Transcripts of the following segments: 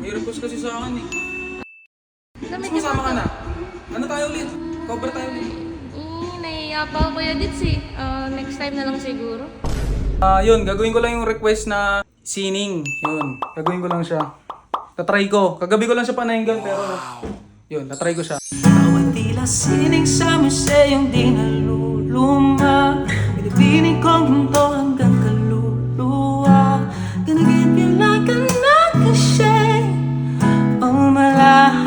May request kasi sa akin eh. Lamig Gusto mo sama ka na? Ano tayo ulit? Cover tayo ulit. Nahiya pa ako Kuya Dits eh. Next time na lang siguro. Yun, gagawin ko lang yung request na sining. Yun, gagawin ko lang siya. Tatry ko. Kagabi ko lang siya panahingan pero yun, tatry ko siya. Bawat tila sining sa museong di naluluma. Binibining kong mundo hanggang kaluluwa. Gonna give you like a nugget. Oh my life.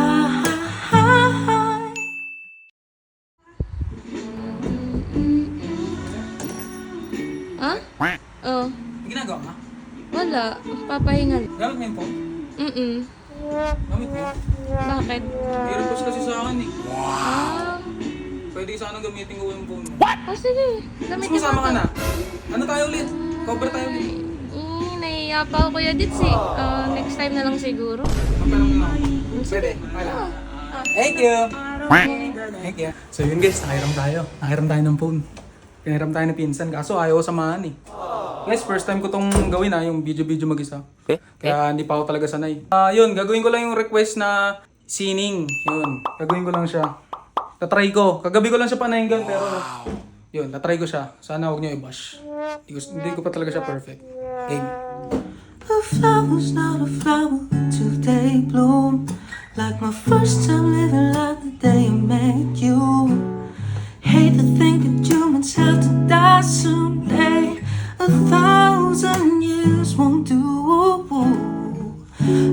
Ha? Oh, May ginagawa ka? wala. Papahingal. Gamit mo yung phone? Gamit mo? Bakit? May request kasi sa akin eh. Ah, Pwede sana gamitin ko yung phone mo. sige. Gusto Lamig mo sama ka na? Ano tayo ulit? Cover tayo ulit. Nahiya pa ako Kuya Dits eh. Next time na lang siguro. Magtanong na ako. Pwede? Wala. Thank you! Thank you. So yun guys, nakahiram tayo. Nakahiram tayo ng phone. Pinahiram tayo ng pinsan, kaso ayaw ko samahan eh. Guys, first time ko tong gawin yung video-video mag-isa. Kaya hindi pa ako talaga sanay. Yun, gagawin ko lang yung request na sining. Yun, gagawin ko lang siya. Tatry ko. Kagabi ko lang siya panahingan pero yun, tatry ko siya. Sana huwag niyo i-bash. Hindi ko pa talaga siya perfect. Game. A flower's not a flower till they bloom. Like my first time living like the day I met you. Hate to think that humans have to die someday. 1,000 years won't do.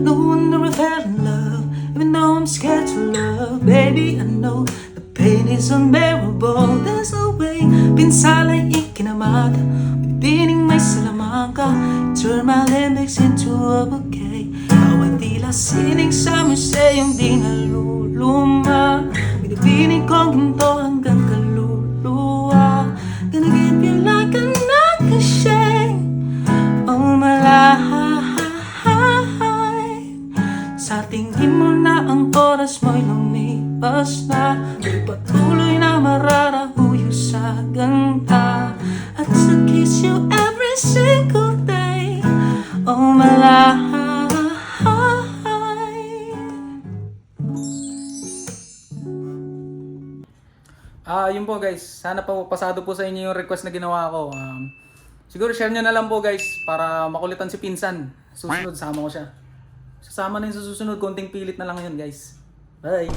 No wonder I fell in love, even though I'm scared to love. Baby, I know the pain is unbearable. There's no way. Pinsala'y ikinamata, bibining may salamangka. Turn my limbics into a bouquet. Bawat tila sining sa museong di naluluma. Binibining kong ginto hanggang kaluluwa. Gonna give you like a nugget. Oh my life. Sa tingin mo na ang oras mo'y lumipas na. Di patuloy na mararahuyo sa ganda. At to kiss you every single day. Oh my life. Yun po guys, sana po pasado po sa inyo yung request na ginawa ko. Siguro share nyo na lang po guys para makulitan si pinsan. Susunod, sama ko siya. Sasama na yung sa susunod, konting pilit na lang yun guys. Bye!